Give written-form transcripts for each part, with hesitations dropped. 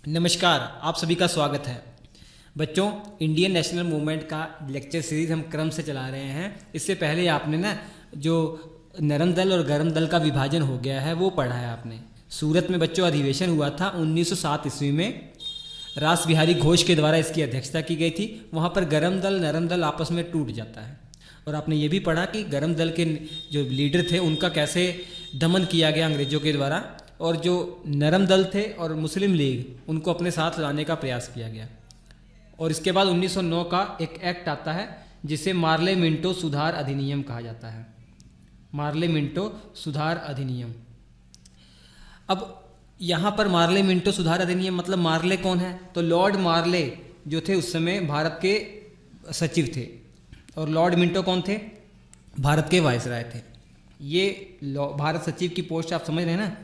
नमस्कार, आप सभी का स्वागत है। बच्चों, इंडियन नेशनल मूवमेंट का लेक्चर सीरीज हम क्रम से चला रहे हैं। इससे पहले आपने ना जो नरम दल और गरम दल का विभाजन हो गया है वो पढ़ा है आपने। सूरत में बच्चों अधिवेशन हुआ था 1907 ईस्वी में। रास बिहारी घोष के द्वारा इसकी अध्यक्षता की गई थी। वहाँ पर गरम दल नरम दल आपस में टूट जाता है। और आपने ये भी पढ़ा कि गरम दल के जो लीडर थे उनका कैसे दमन किया गया अंग्रेज़ों के द्वारा, और जो नरम दल थे और मुस्लिम लीग उनको अपने साथ लाने का प्रयास किया गया। और इसके बाद 1909 का एक एक्ट आता है जिसे मार्ले मिंटो सुधार अधिनियम कहा जाता है। मार्ले मिंटो सुधार अधिनियम। अब यहाँ पर मार्ले मिंटो सुधार अधिनियम मतलब मार्ले कौन है? तो लॉर्ड मार्ले जो थे उस समय भारत के सचिव थे, और लॉर्ड मिंटो कौन थे? भारत के वायसराय थे। ये भारत सचिव की पोस्ट आप समझ रहे हैं ना।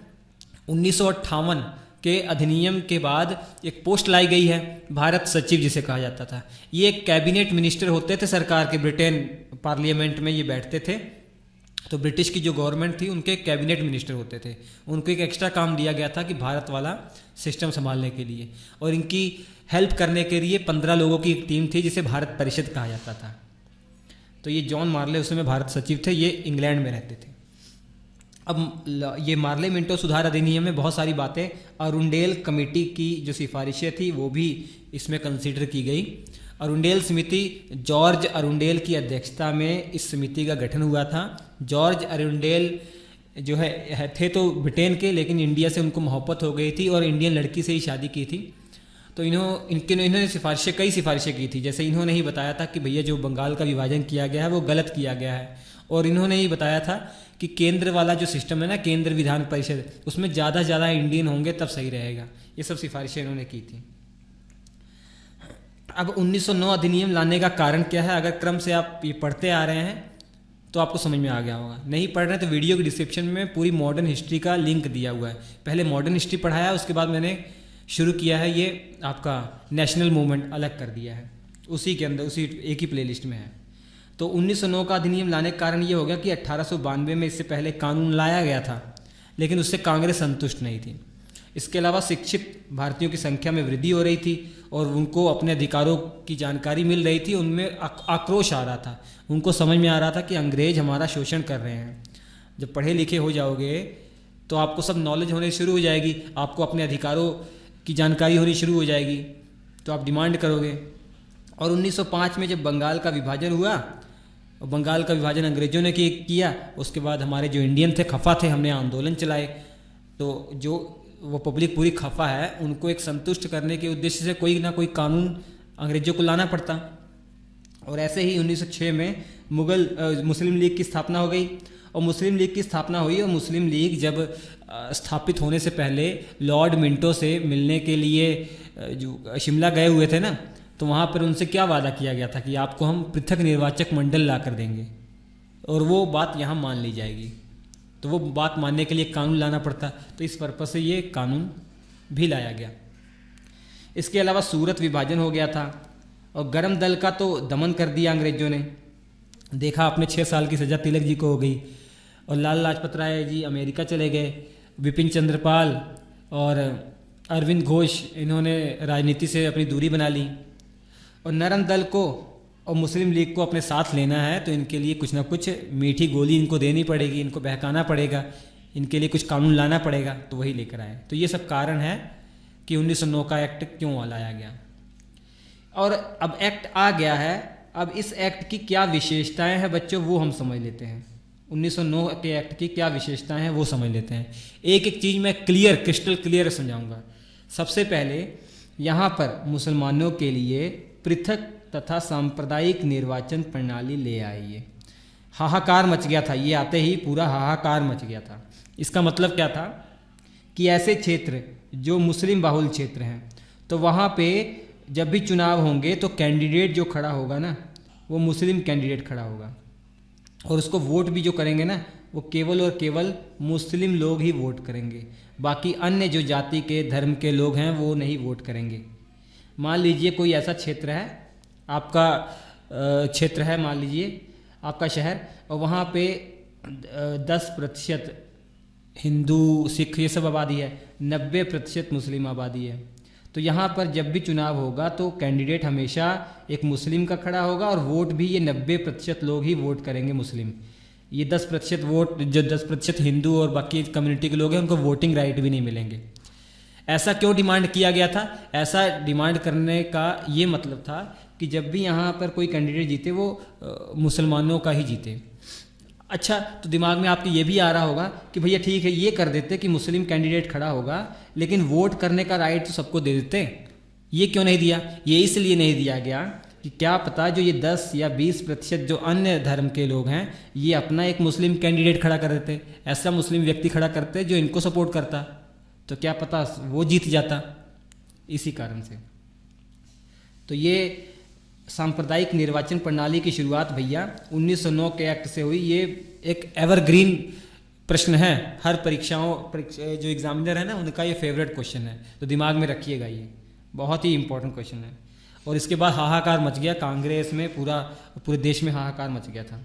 1958 के अधिनियम के बाद एक पोस्ट लाई गई है भारत सचिव जिसे कहा जाता था। ये एक कैबिनेट मिनिस्टर होते थे सरकार के, ब्रिटेन पार्लियामेंट में ये बैठते थे। तो ब्रिटिश की जो गवर्नमेंट थी उनके कैबिनेट मिनिस्टर होते थे। उनको एक एक्स्ट्रा काम दिया गया था कि भारत वाला सिस्टम संभालने के लिए, और इनकी हेल्प करने के लिए 15 लोगों की एक टीम थी जिसे भारत परिषद कहा जाता था। तो ये जॉन मार्ले उस समय भारत सचिव थे, ये इंग्लैंड में रहते थे। अब ये मार्ले मिंटो सुधार अधिनियम में बहुत सारी बातें, अरुंडेल कमेटी की जो सिफारिशें थी वो भी इसमें कंसीडर की गई। अरुंडेल समिति, जॉर्ज अरुंडेल की अध्यक्षता में इस समिति का गठन हुआ था। जॉर्ज अरुंडेल जो है थे तो ब्रिटेन के, लेकिन इंडिया से उनको मोहब्बत हो गई थी और इंडियन लड़की से ही शादी की थी। तो इन्होंने कई सिफारिशें की थी। जैसे इन्होंने ही बताया था कि भैया जो बंगाल का विभाजन किया गया है वो गलत किया गया है, और इन्होंने ही बताया था कि केंद्र वाला जो सिस्टम है ना, केंद्र विधान परिषद, उसमें ज़्यादा से ज़्यादा इंडियन होंगे तब सही रहेगा। ये सब सिफारिशें इन्होंने की थी। अब 1909 अधिनियम लाने का कारण क्या है? अगर क्रम से आप ये पढ़ते आ रहे हैं तो आपको समझ में आ गया होगा। नहीं पढ़ रहे तो वीडियो के डिस्क्रिप्शन में पूरी मॉडर्न हिस्ट्री का लिंक दिया हुआ है। पहले मॉडर्न हिस्ट्री पढ़ाया, उसके बाद मैंने शुरू किया है ये आपका नेशनल मूवमेंट, अलग कर दिया है उसी के अंदर, उसी एक ही प्लेलिस्ट में है। तो 1909 का अधिनियम लाने का कारण ये हो गया कि 1892 में इससे पहले कानून लाया गया था, लेकिन उससे कांग्रेस संतुष्ट नहीं थी। इसके अलावा शिक्षित भारतीयों की संख्या में वृद्धि हो रही थी और उनको अपने अधिकारों की जानकारी मिल रही थी। उनमें आक्रोश आ रहा था, उनको समझ में आ रहा था कि अंग्रेज हमारा शोषण कर रहे हैं। जब पढ़े लिखे हो जाओगे तो आपको सब नॉलेज होने शुरू हो जाएगी, आपको अपने अधिकारों की जानकारी होनी शुरू हो जाएगी, तो आप डिमांड करोगे। और 1905 में जब बंगाल का विभाजन हुआ, और बंगाल का विभाजन अंग्रेजों ने किया, उसके बाद हमारे जो इंडियन थे खफा थे, हमने आंदोलन चलाए। तो जो वो पब्लिक पूरी खफा है, उनको एक संतुष्ट करने के उद्देश्य से कोई ना कोई कानून अंग्रेजों को लाना पड़ता। और ऐसे ही 1906 में मुस्लिम लीग की स्थापना हो गई। और मुस्लिम लीग की स्थापना हुई, और मुस्लिम लीग जब स्थापित होने से पहले लॉर्ड मिंटो से मिलने के लिए जो शिमला गए हुए थे ना, तो वहाँ पर उनसे क्या वादा किया गया था कि आपको हम पृथक निर्वाचक मंडल ला कर देंगे, और वो बात यहाँ मान ली जाएगी। तो वो बात मानने के लिए कानून लाना पड़ता, तो इस पर्पज़ से ये कानून भी लाया गया। इसके अलावा सूरत विभाजन हो गया था, और गरम दल का तो दमन कर दिया अंग्रेजों ने। देखा आपने 6 साल की सज़ा तिलक जी को हो गई, और लाल लाजपत राय जी अमेरिका चले गए। विपिन चंद्रपाल और अरविंद घोष, इन्होंने राजनीति से अपनी दूरी बना ली। और नरम दल को और मुस्लिम लीग को अपने साथ लेना है तो इनके लिए कुछ ना कुछ मीठी गोली इनको देनी पड़ेगी, इनको बहकाना पड़ेगा, इनके लिए कुछ कानून लाना पड़ेगा। तो वही लेकर आए। तो ये सब कारण है कि 1909 का एक्ट क्यों लाया गया। और अब एक्ट आ गया है, अब इस एक्ट की क्या विशेषताएं हैं बच्चों, वो हम समझ लेते हैं। 1909 के एक्ट की क्या विशेषताएं हैं वो समझ लेते हैं। एक एक चीज़ मैं क्रिस्टल क्लियर समझाऊंगा। सबसे पहले यहाँ पर मुसलमानों के लिए पृथक तथा सांप्रदायिक निर्वाचन प्रणाली ले आई है। हाहाकार मच गया था, ये आते ही पूरा हाहाकार मच गया था। इसका मतलब क्या था कि ऐसे क्षेत्र जो मुस्लिम बाहुल क्षेत्र हैं, तो वहाँ पे जब भी चुनाव होंगे तो कैंडिडेट जो खड़ा होगा ना, वो मुस्लिम कैंडिडेट खड़ा होगा, और उसको वोट भी जो करेंगे ना, वो केवल और केवल मुस्लिम लोग ही वोट करेंगे। बाकी अन्य जो जाति के धर्म के लोग हैं वो नहीं वोट करेंगे। मान लीजिए कोई ऐसा क्षेत्र है, आपका क्षेत्र है, मान लीजिए आपका शहर, और वहाँ पे 10% हिंदू सिख ये सब आबादी है, 90% मुस्लिम आबादी है। तो यहाँ पर जब भी चुनाव होगा तो कैंडिडेट हमेशा एक मुस्लिम का खड़ा होगा और वोट भी ये 90% लोग ही वोट करेंगे मुस्लिम। ये 10% वोट, जो 10% हिंदू और बाकी कम्युनिटी के लोग हैं, उनको वोटिंग राइट भी नहीं मिलेंगे। ऐसा क्यों डिमांड किया गया था? ऐसा डिमांड करने का ये मतलब था कि जब भी यहाँ पर कोई कैंडिडेट जीते वो मुसलमानों का ही जीते। अच्छा, तो दिमाग में आपके ये भी आ रहा होगा कि भैया ठीक है, ये कर देते कि मुस्लिम कैंडिडेट खड़ा होगा, लेकिन वोट करने का राइट तो सबको दे देते। ये क्यों नहीं दिया? ये इसलिए नहीं दिया गया कि क्या पता जो ये 10 या 20% जो अन्य धर्म के लोग हैं, ये अपना एक मुस्लिम कैंडिडेट खड़ा कर देते, ऐसा मुस्लिम व्यक्ति खड़ा करते जो इनको सपोर्ट करता, तो क्या पता वो जीत जाता। इसी कारण से तो ये सांप्रदायिक निर्वाचन प्रणाली की शुरुआत भैया 1909 के एक्ट से हुई। ये एक एवरग्रीन प्रश्न है, हर परीक्षाओं जो एग्जामिनर है ना, उनका ये फेवरेट क्वेश्चन है, तो दिमाग में रखिएगा, ये बहुत ही इंपॉर्टेंट क्वेश्चन है। और इसके बाद हाहाकार मच गया कांग्रेस में, पूरे देश में हाहाकार मच गया था।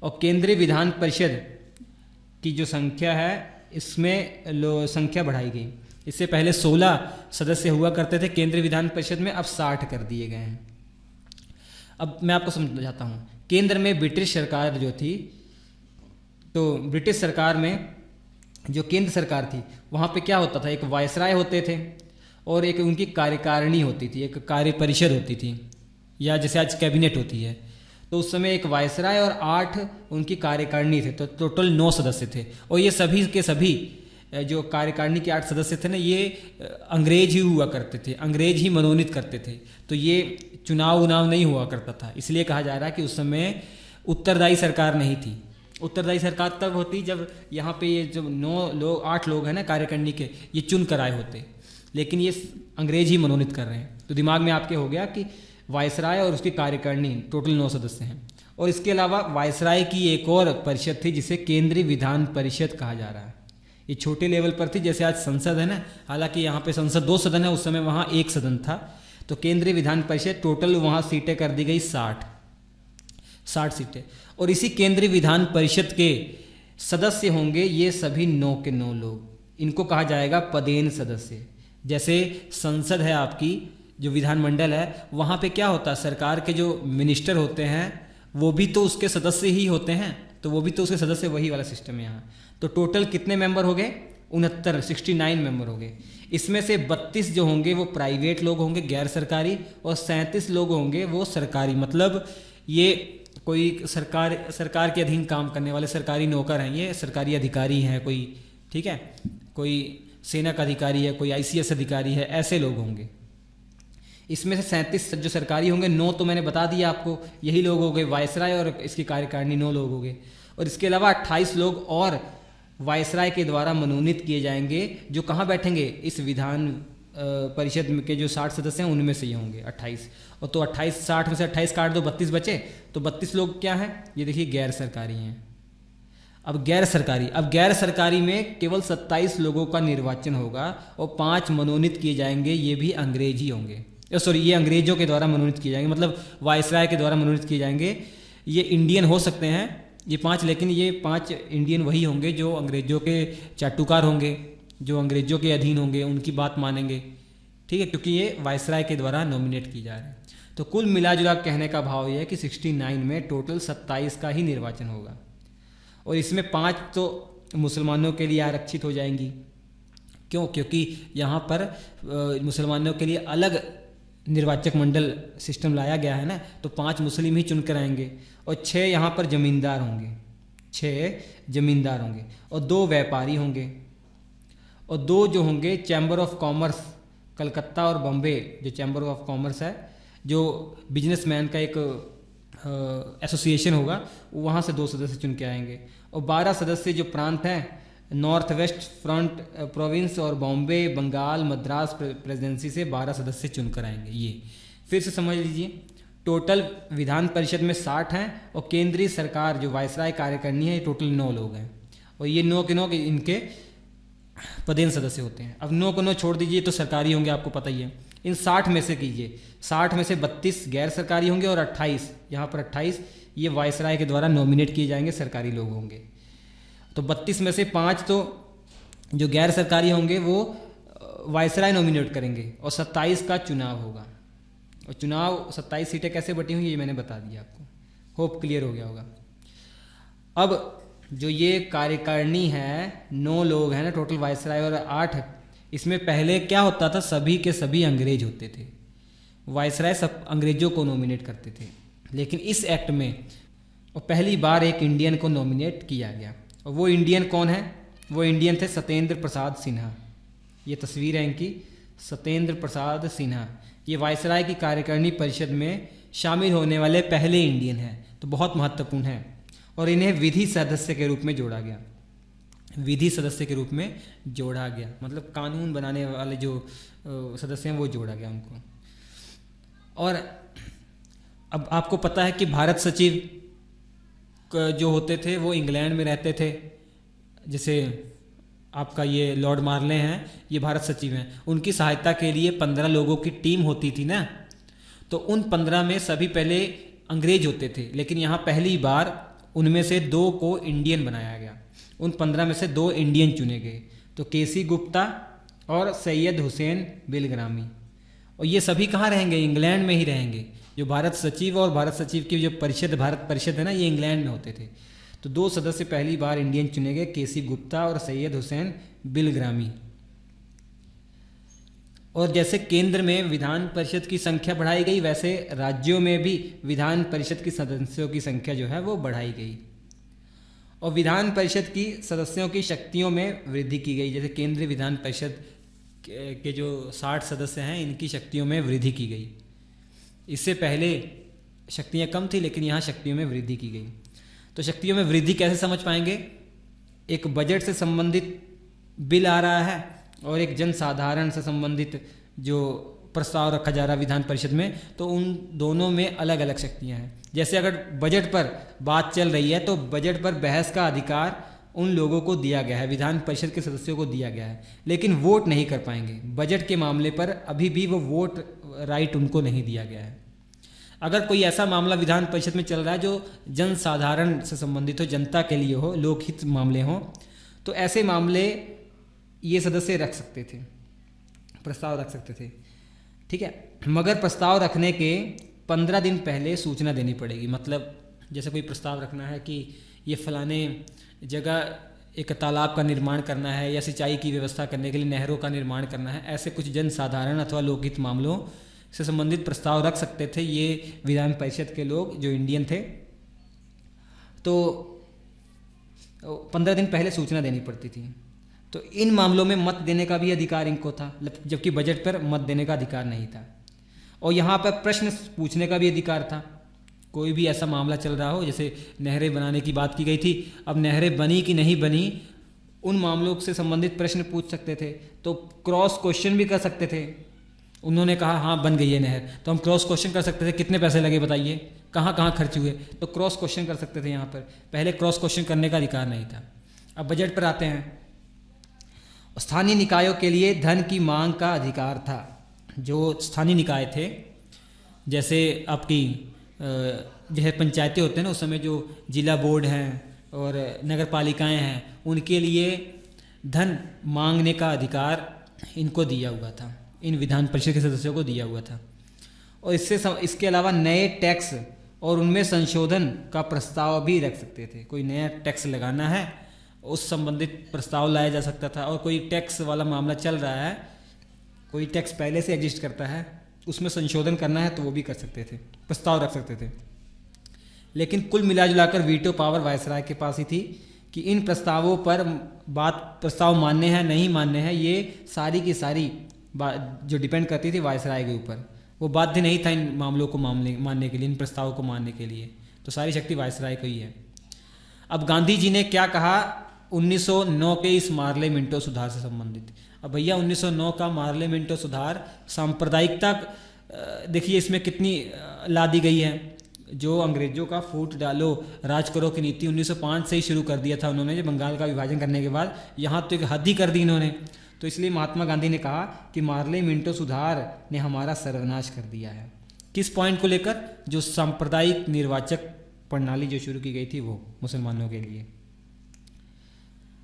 और केंद्रीय विधान परिषद की जो संख्या है, इसमें संख्या बढ़ाई गई। इससे पहले 16 सदस्य हुआ करते थे केंद्रीय विधान परिषद में, अब 60 कर दिए गए हैं। अब मैं आपको समझाता हूँ। केंद्र में ब्रिटिश सरकार जो थी, तो ब्रिटिश सरकार में जो केंद्र सरकार थी, वहाँ पे क्या होता था, एक वायसराय होते थे और एक उनकी कार्यकारिणी होती थी, एक कार्य परिषद होती थी, या जैसे आज कैबिनेट होती है। तो उस समय एक वायसराय और 8 उनकी कार्यकारिणी थे, तो टोटल 9 सदस्य थे। और ये सभी के सभी जो कार्यकारिणी के 8 सदस्य थे ना, ये अंग्रेज ही हुआ करते थे, अंग्रेज ही मनोनीत करते थे। तो ये चुनाव नहीं हुआ करता था। इसलिए कहा जा रहा है कि उस समय उत्तरदायी सरकार नहीं थी। उत्तरदायी सरकार तब होती जब यहाँ पे ये जो 8 लोग हैं ना कार्यकारिणी के, ये चुन कर आए होते, लेकिन ये अंग्रेज ही मनोनीत कर रहे हैं। तो दिमाग में आपके हो गया कि वायसराय और उसकी कार्यकारिणी टोटल 9 सदस्य हैं। और इसके अलावा वायसराय की एक और परिषद थी जिसे केंद्रीय विधान परिषद कहा जा रहा है। ये छोटे लेवल पर थी, जैसे आज संसद है ना, हालांकि यहाँ पे संसद 2 सदन है, उस समय वहाँ 1 सदन था। तो केंद्रीय विधान परिषद टोटल वहाँ सीटें कर दी गई 60 सीटें। और इसी केंद्रीय विधान परिषद के सदस्य होंगे ये सभी 9 के 9 लोग, इनको कहा जाएगा पदेन सदस्य। जैसे संसद है आपकी, जो विधानमंडल है, वहाँ पे क्या होता है, सरकार के जो मिनिस्टर होते हैं वो भी तो उसके सदस्य ही होते हैं, तो वो भी तो उसके सदस्य, वही वाला सिस्टम है यहाँ। तो टोटल कितने मेंबर हो गए? 69 मेंबर हो गए। इसमें से 32 जो होंगे वो प्राइवेट लोग होंगे, गैर सरकारी, और 37 लोग होंगे वो सरकारी, मतलब ये कोई सरकार के अधीन काम करने वाले सरकारी नौकर हैं, ये सरकारी अधिकारी हैं कोई, ठीक है, कोई सेना का अधिकारी है, कोई ICS अधिकारी है, ऐसे लोग होंगे। इसमें से 37 जो सरकारी होंगे, 9 तो मैंने बता दिया आपको, यही लोग हो गए वायसराय और इसकी कार्यकारिणी 9 लोग हो गए। और इसके अलावा 28 लोग और वायसराय के द्वारा मनोनीत किए जाएंगे, जो कहाँ बैठेंगे, इस विधान परिषद के जो 60 सदस्य हैं उनमें से ही होंगे 28। और तो 28, 60 में से 28 काट दो, 32 बचे, तो 32 लोग क्या हैं, ये देखिए गैर सरकारी हैं। अब गैर सरकारी में केवल 27 लोगों का निर्वाचन होगा और 5 मनोनीत किए जाएंगे, ये भी अंग्रेजी होंगे, ये अंग्रेजों के द्वारा मनोनीत किए जाएंगे, मतलब वायसराय के द्वारा मनोनीत किए जाएंगे। ये इंडियन हो सकते हैं ये 5, लेकिन ये 5 इंडियन वही होंगे जो अंग्रेजों के चाटुकार होंगे, जो अंग्रेजों के अधीन होंगे, उनकी बात मानेंगे, ठीक है, क्योंकि ये वायसराय के द्वारा नॉमिनेट की जा रहे हैं। तो कुल मिलाजुला कहने का भाव ये है कि 69 में टोटल 27 का ही निर्वाचन होगा, और इसमें 5 तो मुसलमानों के लिए आरक्षित हो जाएंगी। क्यों? क्योंकि यहाँ पर मुसलमानों के लिए अलग निर्वाचक मंडल सिस्टम लाया गया है ना, तो 5 मुस्लिम ही चुन कर आएंगे, और 6 यहाँ पर जमींदार होंगे, 6 जमींदार होंगे, और 2 व्यापारी होंगे, और 2 जो होंगे चैम्बर ऑफ कॉमर्स, कलकत्ता और बॉम्बे जो चैम्बर ऑफ कॉमर्स है, जो बिजनेसमैन का एक एसोसिएशन होगा, वहाँ से 2 सदस्य चुन के आएंगे। और 12 सदस्य जो प्रांत हैं, नॉर्थ वेस्ट फ्रंट प्रोविंस और बॉम्बे, बंगाल, मद्रास प्रेसिडेंसी से 12 सदस्य चुनकर आएंगे। ये फिर से समझ लीजिए, टोटल विधान परिषद में 60 हैं, और केंद्रीय सरकार जो वायसराय कार्यकारिणी है, ये टोटल 9 लोग हैं, और ये 9 के 9 इनके पदेन सदस्य होते हैं। अब 9 को 9 छोड़ दीजिए तो सरकारी होंगे, आपको पता ही है। इन 60 में से कीजिए, 60 में से 32 गैर सरकारी होंगे और 28, यहाँ पर 28 ये वायसराय के द्वारा नॉमिनेट किए जाएंगे, सरकारी लोग होंगे। तो 32 में से 5 तो जो गैर सरकारी होंगे वो वायसराय नॉमिनेट करेंगे और 27 का चुनाव होगा। और चुनाव 27 सीटें कैसे बटी हुई ये मैंने बता दिया आपको, होप क्लियर हो गया होगा। अब जो ये कार्यकारिणी है 9 लोग हैं ना टोटल वायसराय और 8, इसमें पहले क्या होता था, सभी के सभी अंग्रेज होते थे, वायसराय सब अंग्रेजों को नॉमिनेट करते थे। लेकिन इस एक्ट में और पहली बार एक इंडियन को नॉमिनेट किया गया, और वो इंडियन कौन है, वो इंडियन थे सत्येंद्र प्रसाद सिन्हा। ये तस्वीर है इनकी, सत्येंद्र प्रसाद सिन्हा। ये वायसराय की कार्यकारिणी परिषद में शामिल होने वाले पहले इंडियन हैं, तो बहुत महत्वपूर्ण है। और इन्हें विधि सदस्य के रूप में जोड़ा गया, विधि सदस्य के रूप में जोड़ा गया, मतलब कानून बनाने वाले जो सदस्य हैं वो जोड़ा गया उनको। और अब आपको पता है कि भारत सचिव जो होते थे वो इंग्लैंड में रहते थे। जैसे आपका ये लॉर्ड मार्ले हैं, ये भारत सचिव हैं, उनकी सहायता के लिए 15 लोगों की टीम होती थी ना, तो उन 15 में सभी पहले अंग्रेज होते थे, लेकिन यहाँ पहली बार उनमें से 2 को इंडियन बनाया गया। उन 15 में से 2 इंडियन चुने गए, तो केसी गुप्ता और सैयद हुसैन बिलग्रामी। और ये सभी कहाँ रहेंगे, इंग्लैंड में ही रहेंगे। जो भारत सचिव और भारत सचिव की जो परिषद, भारत परिषद है ना, ये इंग्लैंड में होते थे। तो 2 सदस्य पहली बार इंडियन चुने गए, केसी गुप्ता और सैयद हुसैन बिलग्रामी। और जैसे केंद्र में विधान परिषद की संख्या बढ़ाई गई, वैसे राज्यों में भी विधान परिषद की सदस्यों की संख्या जो है वो बढ़ाई गई। और विधान परिषद की सदस्यों की शक्तियों में वृद्धि की गई। जैसे केंद्रीय विधान परिषद के जो 60 सदस्य हैं, इनकी शक्तियों में वृद्धि की गई। इससे पहले शक्तियाँ कम थी, लेकिन यहाँ शक्तियों में वृद्धि की गई। तो शक्तियों में वृद्धि कैसे समझ पाएंगे, एक बजट से संबंधित बिल आ रहा है और एक जनसाधारण से संबंधित जो प्रस्ताव रखा जा रहा है विधान परिषद में, तो उन दोनों में अलग अलग शक्तियां हैं। जैसे अगर बजट पर बात चल रही है तो बजट पर बहस का अधिकार उन लोगों को दिया गया है, विधान परिषद के सदस्यों को दिया गया है, लेकिन वोट नहीं कर पाएंगे। बजट के मामले पर अभी भी वो वोट राइट उनको नहीं दिया गया है। अगर कोई ऐसा मामला विधान परिषद में चल रहा है जो जनसाधारण से संबंधित हो, जनता के लिए हो, लोकहित मामले हों, तो ऐसे मामले ये सदस्य रख सकते थे, प्रस्ताव रख सकते थे, ठीक है। मगर प्रस्ताव रखने के 15 दिन पहले सूचना देनी पड़ेगी। मतलब जैसे कोई प्रस्ताव रखना है कि ये फलाने जगह एक तालाब का निर्माण करना है या सिंचाई की व्यवस्था करने के लिए नहरों का निर्माण करना है, ऐसे कुछ जनसाधारण अथवा लोकहित मामलों से संबंधित प्रस्ताव रख सकते थे ये विधान परिषद के लोग जो इंडियन थे। तो 15 दिन पहले सूचना देनी पड़ती थी। तो इन मामलों में मत देने का भी अधिकार इनको था, जबकि बजट पर मत देने का अधिकार नहीं था। और यहाँ पर प्रश्न पूछने का भी अधिकार था। कोई भी ऐसा मामला चल रहा हो, जैसे नहरें बनाने की बात की गई थी, अब नहरें बनी कि नहीं बनी, उन मामलों से संबंधित प्रश्न पूछ सकते थे। तो क्रॉस क्वेश्चन भी कर सकते थे। उन्होंने कहा हाँ बन गई है नहर, तो हम क्रॉस क्वेश्चन कर सकते थे, कितने पैसे लगे बताइए, कहाँ कहाँ खर्च हुए, तो क्रॉस क्वेश्चन कर सकते थे। यहाँ पर पहले क्रॉस क्वेश्चन करने का अधिकार नहीं था। अब बजट पर आते हैं। स्थानीय निकायों के लिए धन की मांग का अधिकार था। जो स्थानीय निकाय थे, जैसे आपकी जैसे पंचायतें होते हैं ना, उस समय जो जिला बोर्ड हैं और नगर पालिकाएँ हैं, उनके लिए धन मांगने का अधिकार इनको दिया हुआ था, इन विधान परिषद के सदस्यों को दिया हुआ था। और इसके अलावा नए टैक्स और उनमें संशोधन का प्रस्ताव भी रख सकते थे। कोई नया टैक्स लगाना है, उस संबंधित प्रस्ताव लाया जा सकता था। और कोई टैक्स वाला मामला चल रहा है, कोई टैक्स पहले से एग्जिस्ट करता है, उसमें संशोधन करना है तो वो भी कर सकते थे, प्रस्ताव रख सकते थे। लेकिन कुल मिलाजुलाकर वीटो पावर वायसराय के पास ही थी कि इन प्रस्तावों पर प्रस्ताव मान्य है नहीं मान्य है, ये सारी की सारी बात जो डिपेंड करती थी वायसराय के ऊपर। वो बाध्य नहीं था इन मामलों को मानने के लिए, इन प्रस्तावों को मानने के लिए। तो सारी शक्ति वायसराय को ही है। अब गांधी जी ने क्या कहा 1909 के इस मार्ले मिंटो सुधार से संबंधित। अब भैया 1909 का मार्ले मिंटो सुधार सांप्रदायिकता देखिए इसमें कितनी ला दी गई है। जो अंग्रेजों का फूट डालो राज करो की नीति 1905 से ही शुरू कर दिया था उन्होंने, जो बंगाल का विभाजन करने के बाद, यहाँ तो एक हद ही कर दी इन्होंने। तो इसलिए महात्मा गांधी ने कहा कि मार्ले मिंटो सुधार ने हमारा सर्वनाश कर दिया है। किस पॉइंट को लेकर, जो सांप्रदायिक निर्वाचक प्रणाली जो शुरू की गई थी वो मुसलमानों के लिए।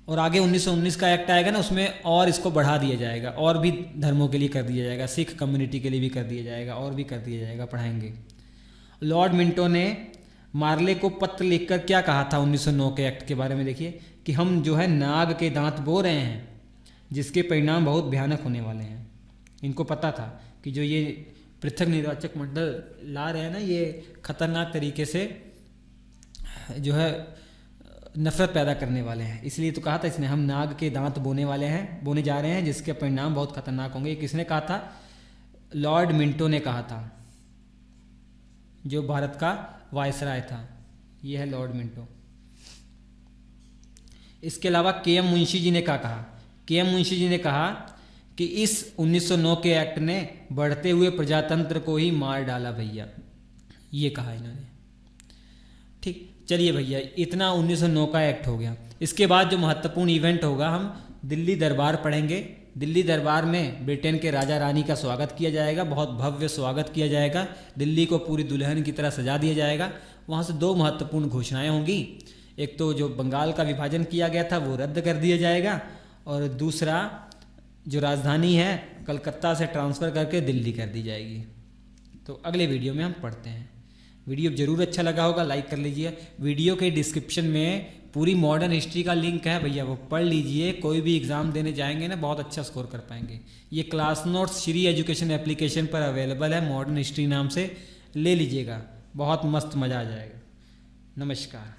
और आगे 1919 का एक्ट आएगा ना, उसमें और इसको बढ़ा दिया जाएगा, और भी धर्मों के लिए कर दिया जाएगा, सिख कम्युनिटी के लिए भी कर दिया जाएगा, और भी कर दिया जाएगा, पढ़ाएंगे। लॉर्ड मिंटो ने मार्ले को पत्र लिखकर क्या कहा था 1909 के एक्ट के बारे में? देखिए कि हम जो है नाग के दांत बो रहे हैं, जिसके परिणाम बहुत भयानक होने वाले हैं। इनको पता था कि जो ये पृथक निर्वाचक मंडल ला रहे हैं ना, ये खतरनाक तरीके से जो है नफरत पैदा करने वाले हैं। इसलिए तो कहा था इसने, हम नाग के दांत बोने जा रहे हैं, जिसके परिणाम बहुत खतरनाक होंगे। किसने कहा था? लॉर्ड मिंटो ने कहा था, जो भारत का वायसराय था। ये है लॉर्ड मिंटो। इसके अलावा के.एम. मुंशी जी ने क्या कहा? के.एम. मुंशी जी ने कहा कि इस 1909 के एक्ट ने बढ़ते हुए प्रजातंत्र को ही मार डाला भैया, ये कहा इन्होंने। ठीक, चलिए भैया, इतना 1909 का एक्ट हो गया। इसके बाद जो महत्वपूर्ण इवेंट होगा, हम दिल्ली दरबार पढ़ेंगे। दिल्ली दरबार में ब्रिटेन के राजा रानी का स्वागत किया जाएगा, बहुत भव्य स्वागत किया जाएगा। दिल्ली को पूरी दुल्हन की तरह सजा दिया जाएगा। वहाँ से दो महत्वपूर्ण घोषणाएं होंगी। एक तो जो बंगाल का विभाजन किया गया था वो रद्द कर दिया जाएगा, और दूसरा जो राजधानी है कलकत्ता से ट्रांसफ़र करके दिल्ली कर दी जाएगी। तो अगले वीडियो में हम पढ़ते हैं। वीडियो ज़रूर अच्छा लगा होगा, लाइक कर लीजिए। वीडियो के डिस्क्रिप्शन में पूरी मॉडर्न हिस्ट्री का लिंक है भैया, वो पढ़ लीजिए। कोई भी एग्ज़ाम देने जाएंगे ना, बहुत अच्छा स्कोर कर पाएंगे। ये class notes Shri education application पर अवेलेबल है, मॉडर्न हिस्ट्री नाम से, ले लीजिएगा, बहुत मस्त मज़ा आ जाएगा। नमस्कार।